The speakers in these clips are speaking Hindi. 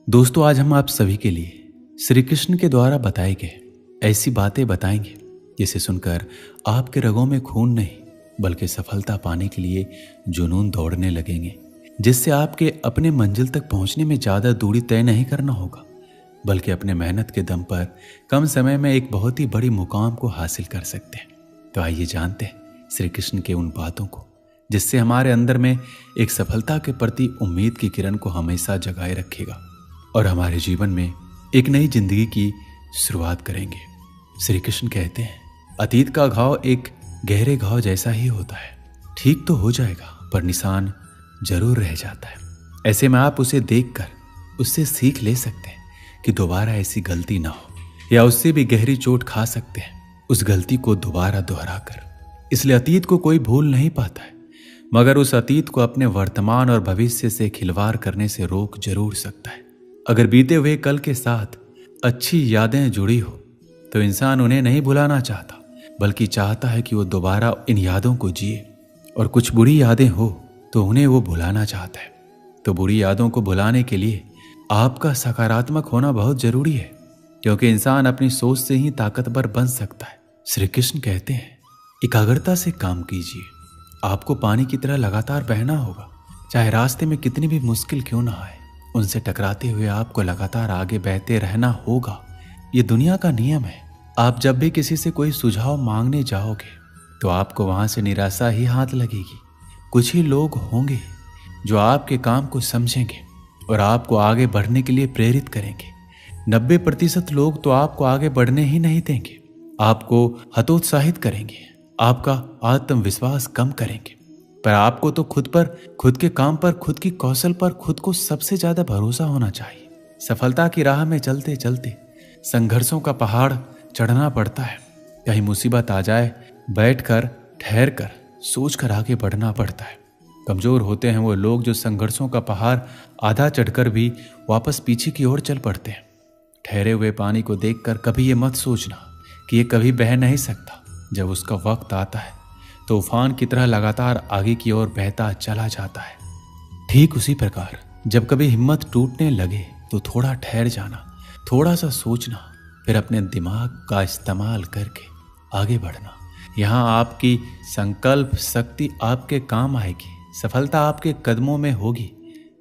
दोस्तों, आज हम आप सभी के लिए श्री कृष्ण के द्वारा बताए गए ऐसी बातें बताएंगे जिसे सुनकर आपके रगों में खून नहीं बल्कि सफलता पाने के लिए जुनून दौड़ने लगेंगे, जिससे आपके अपने मंजिल तक पहुंचने में ज़्यादा दूरी तय नहीं करना होगा बल्कि अपने मेहनत के दम पर कम समय में एक बहुत ही बड़ी मुकाम को हासिल कर सकते हैं। तो आइए जानते हैं श्री कृष्ण के उन बातों को जिससे हमारे अंदर में एक सफलता के प्रति उम्मीद की किरण को हमेशा जगाए रखेगा और हमारे जीवन में एक नई जिंदगी की शुरुआत करेंगे। श्री कृष्ण कहते हैं, अतीत का घाव एक गहरे घाव जैसा ही होता है, ठीक तो हो जाएगा पर निशान जरूर रह जाता है। ऐसे में आप उसे देखकर उससे सीख ले सकते हैं कि दोबारा ऐसी गलती ना हो, या उससे भी गहरी चोट खा सकते हैं उस गलती को दोबारा दोहरा कर। इसलिए अतीत को कोई भूल नहीं पाता है, मगर उस अतीत को अपने वर्तमान और भविष्य से खिलवाड़ करने से रोक जरूर सकता है। अगर बीते हुए कल के साथ अच्छी यादें जुड़ी हो तो इंसान उन्हें नहीं भुलाना चाहता बल्कि चाहता है कि वो दोबारा इन यादों को जिए, और कुछ बुरी यादें हो तो उन्हें वो भुलाना चाहता है। तो बुरी यादों को भुलाने के लिए आपका सकारात्मक होना बहुत जरूरी है, क्योंकि इंसान अपनी सोच से ही ताकतवर बन सकता है। श्री कृष्ण कहते हैं, एकाग्रता से काम कीजिए। आपको पानी की तरह लगातार बहना होगा, चाहे रास्ते में कितनी भी मुश्किल क्यों ना आए, उनसे टकराते हुए आपको लगातार आगे बहते रहना होगा। ये दुनिया का नियम है। आप जब भी किसी से कोई सुझाव मांगने जाओगे तो आपको वहां से निराशा ही हाथ लगेगी। कुछ ही लोग होंगे जो आपके काम को समझेंगे और आपको आगे बढ़ने के लिए प्रेरित करेंगे। 90% लोग तो आपको आगे बढ़ने ही नहीं देंगे, आपको हतोत्साहित करेंगे, आपका आत्मविश्वास कम करेंगे। पर आपको तो खुद पर, खुद के काम पर, खुद की कौशल पर खुद को सबसे ज्यादा भरोसा होना चाहिए। सफलता की राह में चलते चलते संघर्षों का पहाड़ चढ़ना पड़ता है। कहीं मुसीबत आ जाए, बैठकर, ठहर कर, सोच कर आगे बढ़ना पड़ता है। कमजोर होते हैं वो लोग जो संघर्षों का पहाड़ आधा चढ़कर भी वापस पीछे की ओर चल पड़ते हैं। ठहरे हुए पानी को देखकर कभी ये मत सोचना कि ये कभी बह नहीं सकता। जब उसका वक्त आता है तो उफान की तरह लगातार आगे की ओर बहता चला जाता है। ठीक उसी प्रकार जब कभी हिम्मत टूटने लगे तो थोड़ा ठहर जाना, थोड़ा सा सोचना, फिर अपने दिमाग का इस्तेमाल करके आगे बढ़ना। यहाँ आपकी संकल्प शक्ति आपके काम आएगी। सफलता आपके कदमों में होगी,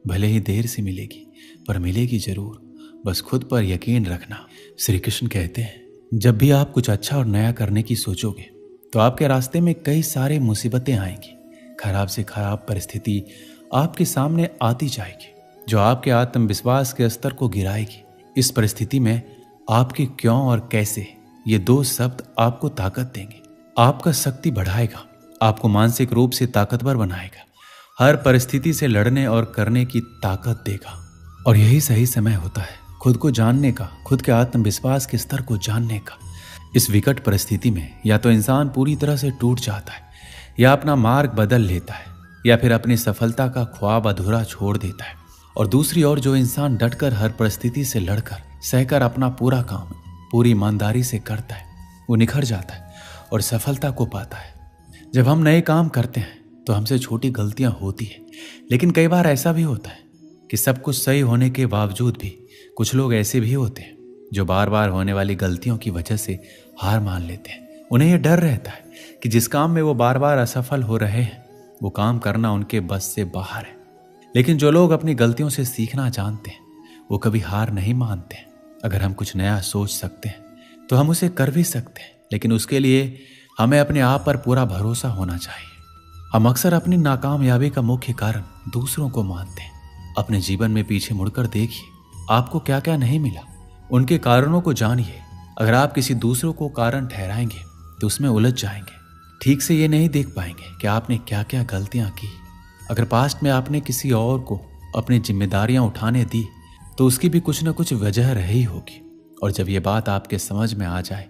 भले ही देर से मिलेगी पर मिलेगी जरूर। बस खुद पर यकीन रखना। श्री कृष्ण कहते हैं, जब भी आप कुछ अच्छा और नया करने की सोचोगे तो आपके रास्ते में कई सारे मुसीबतें आएंगी। खराब से खराब परिस्थिति आपके सामने आती जाएगी जो आपके आत्मविश्वास के स्तर को गिराएगी। इस परिस्थिति में आपके क्यों और कैसे, ये दो शब्द आपको ताकत देंगे, आपका शक्ति बढ़ाएगा, आपको मानसिक रूप से ताकतवर बनाएगा, हर परिस्थिति से लड़ने और करने की ताकत देगा। और यही सही समय होता है खुद को जानने का, खुद के आत्मविश्वास के स्तर को जानने का। इस विकट परिस्थिति में या तो इंसान पूरी तरह से टूट जाता है, या अपना मार्ग बदल लेता है, या फिर अपनी सफलता का ख्वाब अधूरा छोड़ देता है। और दूसरी ओर जो इंसान डटकर हर परिस्थिति से लड़कर सहकर अपना पूरा काम पूरी ईमानदारी से करता है, वो निखर जाता है और सफलता को पाता है। जब हम नए काम करते हैं तो हमसे छोटी गलतियां होती है, लेकिन कई बार ऐसा भी होता है कि सब कुछ सही होने के बावजूद भी कुछ लोग ऐसे भी होते हैं जो बार बार होने वाली गलतियों की वजह से हार मान लेते हैं। उन्हें यह डर रहता है कि जिस काम में वो बार बार असफल हो रहे हैं वो काम करना उनके बस से बाहर है। लेकिन जो लोग अपनी गलतियों से सीखना जानते हैं वो कभी हार नहीं मानते हैं। अगर हम कुछ नया सोच सकते हैं तो हम उसे कर भी सकते हैं, लेकिन उसके लिए हमें अपने आप पर पूरा भरोसा होना चाहिए। हम अक्सर अपनी नाकामयाबी का मुख्य कारण दूसरों को मानते हैं। अपने जीवन में पीछे मुड़कर देखिए, आपको क्या क्या नहीं मिला, उनके कारणों को जानिए। अगर आप किसी दूसरों को कारण ठहराएंगे तो उसमें उलझ जाएंगे, ठीक से ये नहीं देख पाएंगे कि आपने क्या क्या गलतियां की। अगर पास्ट में आपने किसी और को अपनी जिम्मेदारियां उठाने दी तो उसकी भी कुछ न कुछ वजह रही होगी। और जब ये बात आपके समझ में आ जाए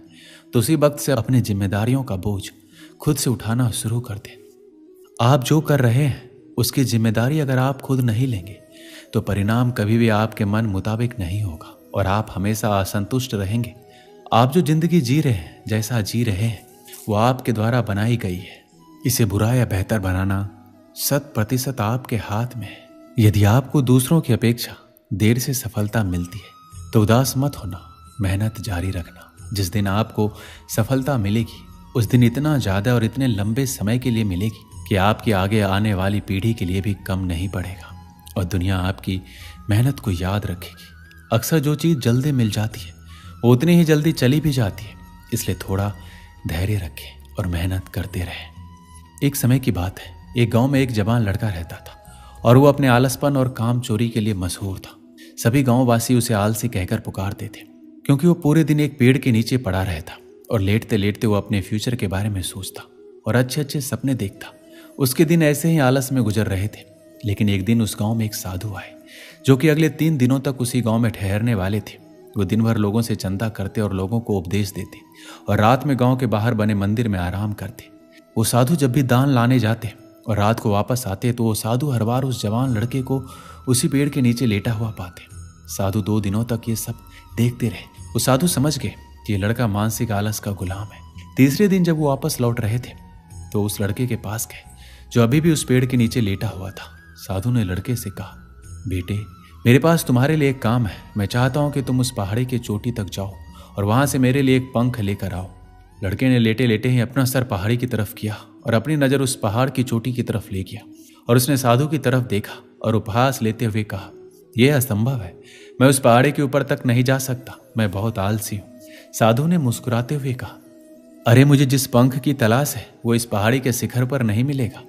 तो उसी वक्त से अपनी जिम्मेदारियों का बोझ खुद से उठाना शुरू कर दें। आप जो कर रहे हैं उसकी जिम्मेदारी अगर आप खुद नहीं लेंगे तो परिणाम कभी भी आपके मन मुताबिक नहीं होगा और आप हमेशा असंतुष्ट रहेंगे। आप जो जिंदगी जी रहे हैं, जैसा जी रहे हैं, वो आपके द्वारा बनाई गई है। इसे बुरा या बेहतर बनाना 100% आपके हाथ में है। यदि आपको दूसरों की अपेक्षा देर से सफलता मिलती है तो उदास मत होना, मेहनत जारी रखना। जिस दिन आपको सफलता मिलेगी उस दिन इतना ज़्यादा और इतने लंबे समय के लिए मिलेगी कि आपकी आगे आने वाली पीढ़ी के लिए भी कम नहीं पड़ेगा और दुनिया आपकी मेहनत को याद रखेगी। अक्सर जो चीज़ जल्दी मिल जाती है वो उतनी ही जल्दी चली भी जाती है, इसलिए थोड़ा धैर्य रखें और मेहनत करते रहें। एक समय की बात है, एक गांव में एक जवान लड़का रहता था और वो अपने आलसपन और काम चोरी के लिए मशहूर था। सभी गांववासी उसे आलसी कहकर पुकारते थे क्योंकि वो पूरे दिन एक पेड़ के नीचे पड़ा रहता और लेटते लेटते वो अपने फ्यूचर के बारे में सोचता और अच्छे अच्छे सपने देखता। उसके दिन ऐसे ही आलस में गुजर रहे थे। लेकिन एक दिन उस गांव में एक साधु आए जो कि अगले 3 दिनों तक उसी गांव में ठहरने वाले थे। वो दिन भर लोगों से चंदा करते और लोगों को उपदेश देते और रात में गांव के बाहर बने मंदिर में आराम करते। वो साधु जब भी दान लाने जाते और रात को वापस आते तो वो साधु हर बार उस जवान लड़के को उसी पेड़ के नीचे लेटा हुआ पाते। साधु 2 दिनों तक ये सब देखते रहे। वो साधु समझ गए कि ये लड़का मानसिक आलस का गुलाम है। तीसरे दिन जब वो वापस लौट रहे थे तो उस लड़के के पास गए जो अभी भी उस पेड़ के नीचे लेटा हुआ था। साधु ने लड़के से कहा, बेटे मेरे पास तुम्हारे लिए एक काम है। मैं चाहता हूं कि तुम उस पहाड़ी की चोटी तक जाओ और वहां से मेरे लिए एक पंख लेकर आओ। लड़के ने लेटे लेटे ही अपना सर पहाड़ी की तरफ किया और अपनी नजर उस पहाड़ की चोटी की तरफ ले गया और उसने साधु की तरफ देखा और उपहास लेते हुए कहा, यह असंभव है, मैं उस पहाड़ी के ऊपर तक नहीं जा सकता, मैं बहुत आलसी हूं। साधु ने मुस्कुराते हुए कहा, अरे मुझे जिस पंख की तलाश है वो इस पहाड़ी के शिखर पर नहीं मिलेगा,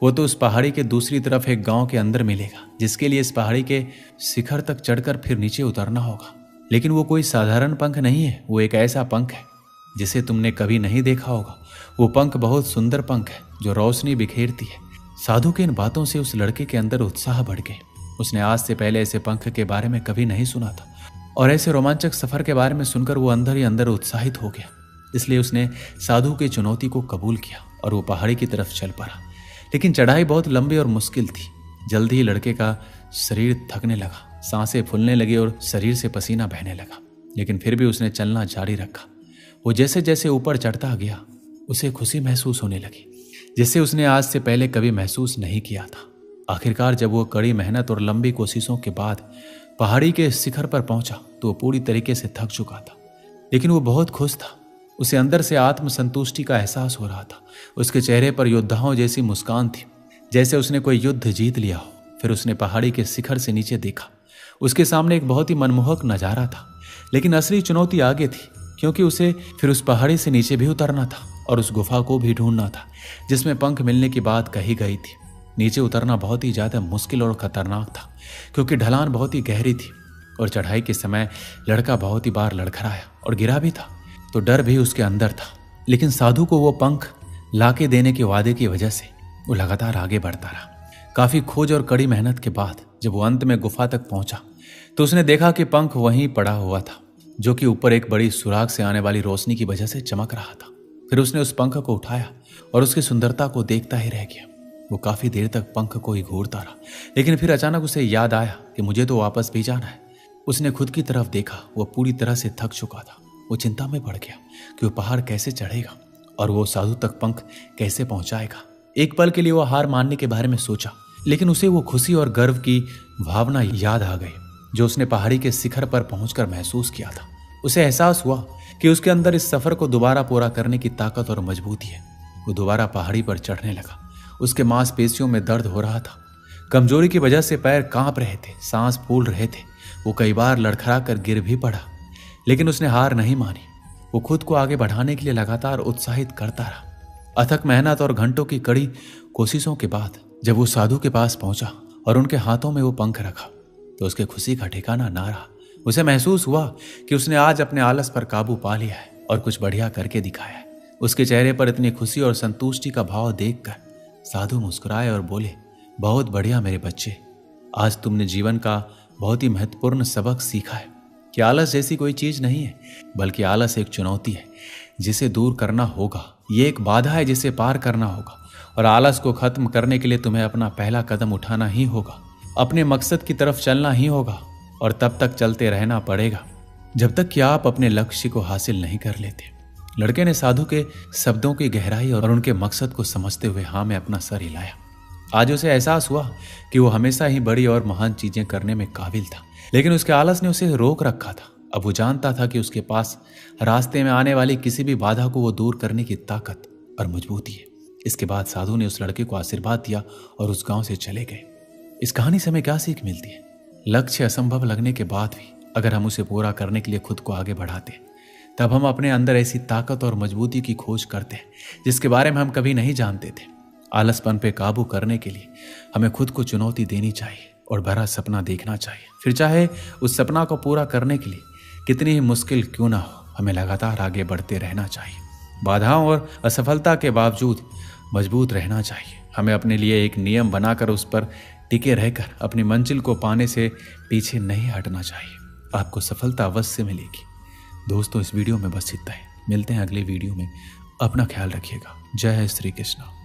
वो तो उस पहाड़ी के दूसरी तरफ एक गांव के अंदर मिलेगा, जिसके लिए इस पहाड़ी के शिखर तक चढ़कर फिर नीचे उतरना होगा। लेकिन वो कोई साधारण पंख नहीं है, वो एक ऐसा पंख है जिसे तुमने कभी नहीं देखा होगा। वो पंख बहुत सुंदर पंख है जो रोशनी बिखेरती है। साधु की इन बातों से उस लड़के के अंदर उत्साह बढ़ गए। उसने आज से पहले ऐसे पंख के बारे में कभी नहीं सुना था और ऐसे रोमांचक सफर के बारे में सुनकर वो अंदर ही अंदर उत्साहित हो गया। इसलिए उसने साधु की चुनौती को कबूल किया और वो पहाड़ी की तरफ चल पड़ा। लेकिन चढ़ाई बहुत लंबी और मुश्किल थी। जल्दी ही लड़के का शरीर थकने लगा, सांसें फूलने लगी और शरीर से पसीना बहने लगा। लेकिन फिर भी उसने चलना जारी रखा। वो जैसे जैसे ऊपर चढ़ता गया उसे खुशी महसूस होने लगी, जिससे उसने आज से पहले कभी महसूस नहीं किया था। आखिरकार जब वो कड़ी मेहनत और लंबी कोशिशों के बाद पहाड़ी के शिखर पर पहुंचा तो वो पूरी तरीके से थक चुका था, लेकिन वो बहुत खुश था। उसे अंदर से आत्मसंतुष्टि का एहसास हो रहा था। उसके चेहरे पर योद्धाओं जैसी मुस्कान थी, जैसे उसने कोई युद्ध जीत लिया हो। फिर उसने पहाड़ी के शिखर से नीचे देखा। उसके सामने एक बहुत ही मनमोहक नजारा था, लेकिन असली चुनौती आगे थी, क्योंकि उसे फिर उस पहाड़ी से नीचे भी उतरना था और उस गुफा को भी ढूंढना था जिसमें पंख मिलने की बात कही गई थी। नीचे उतरना बहुत ही ज्यादा मुश्किल और खतरनाक था, क्योंकि ढलान बहुत ही गहरी थी और चढ़ाई के समय लड़का बहुत ही बार लड़खड़ाया और गिरा भी था, तो डर भी उसके अंदर था। लेकिन साधु को वो पंख लाके देने के वादे की वजह से वो लगातार आगे बढ़ता रहा। काफी खोज और कड़ी मेहनत के बाद जब वो अंत में गुफा तक पहुंचा तो उसने देखा कि पंख वहीं पड़ा हुआ था, जो कि ऊपर एक बड़ी सुराग से आने वाली रोशनी की वजह से चमक रहा था। फिर उसने उस पंख को उठाया और उसकी सुंदरता को देखता ही रह गया। वो काफी देर तक पंख को ही घूरता रहा, लेकिन फिर अचानक उसे याद आया कि मुझे तो वापस भी जाना है। उसने खुद की तरफ देखा। वो पूरी तरह से थक चुका था। वो चिंता में पड़ गया कि वो पहाड़ कैसे चढ़ेगा और वो साधु तक पंख कैसे पहुंचाएगा। एक पल के लिए वो हार मानने के बारे में सोचा, लेकिन उसे वो खुशी और गर्व की भावना याद आ गई जो उसने पहाड़ी के शिखर पर पहुंचकर महसूस किया था। उसे एहसास हुआ कि उसके अंदर इस सफर को दोबारा पूरा करने की ताकत और मजबूती है। वो दोबारा पहाड़ी पर चढ़ने लगा। उसके मांसपेशियों में दर्द हो रहा था। कमजोरी की वजह से पैर कांप रहे थे, सांस फूल रहे थे। वो कई बार लड़खड़ा कर गिर भी पड़ा, लेकिन उसने हार नहीं मानी। वो खुद को आगे बढ़ाने के लिए लगातार उत्साहित करता रहा। अथक मेहनत और घंटों की कड़ी कोशिशों के बाद जब वो साधु के पास पहुंचा और उनके हाथों में वो पंख रखा तो उसके खुशी का ठिकाना ना रहा। उसे महसूस हुआ कि उसने आज अपने आलस पर काबू पा लिया है और कुछ बढ़िया करके दिखाया है। उसके चेहरे पर इतनी खुशी और संतुष्टि का भाव देखकर साधु मुस्कुराए और बोले, बहुत बढ़िया मेरे बच्चे, आज तुमने जीवन का बहुत ही महत्वपूर्ण सबक सीखा है कि आलस जैसी कोई चीज नहीं है, बल्कि आलस एक चुनौती है जिसे दूर करना होगा। ये एक बाधा है जिसे पार करना होगा और आलस को खत्म करने के लिए तुम्हें अपना पहला कदम उठाना ही होगा, अपने मकसद की तरफ चलना ही होगा और तब तक चलते रहना पड़ेगा जब तक कि आप अपने लक्ष्य को हासिल नहीं कर लेते। लड़के ने साधु के शब्दों की गहराई और उनके मकसद को समझते हुए हाँ में अपना सर हिलाया। आज उसे एहसास हुआ कि वो हमेशा ही बड़ी और महान चीजें करने में काबिल था, लेकिन उसके आलस ने उसे रोक रखा था। अब वो जानता था कि उसके पास रास्ते में आने वाली किसी भी बाधा को वो दूर करने की ताकत और मजबूती है। इसके बाद साधु ने उस लड़के को आशीर्वाद दिया और उस गांव से चले गए। इस कहानी से हमें क्या सीख मिलती है? लक्ष्य असंभव लगने के बाद भी अगर हम उसे पूरा करने के लिए खुद को आगे बढ़ाते हैं, तब हम अपने अंदर ऐसी ताकत और मजबूती की खोज करते हैं जिसके बारे में हम कभी नहीं जानते थे। आलसपन पे काबू करने के लिए हमें खुद को चुनौती देनी चाहिए और बड़ा सपना देखना चाहिए। फिर चाहे उस सपना को पूरा करने के लिए कितनी ही मुश्किल क्यों ना हो, हमें लगातार आगे बढ़ते रहना चाहिए। बाधाओं और असफलता के बावजूद मजबूत रहना चाहिए। हमें अपने लिए एक नियम बनाकर उस पर टिके रहकर अपनी मंजिल को पाने से पीछे नहीं हटना चाहिए। आपको सफलता अवश्य मिलेगी। दोस्तों, इस वीडियो में बस इतना ही। मिलते हैं अगले वीडियो में। अपना ख्याल रखिएगा। जय श्री कृष्ण।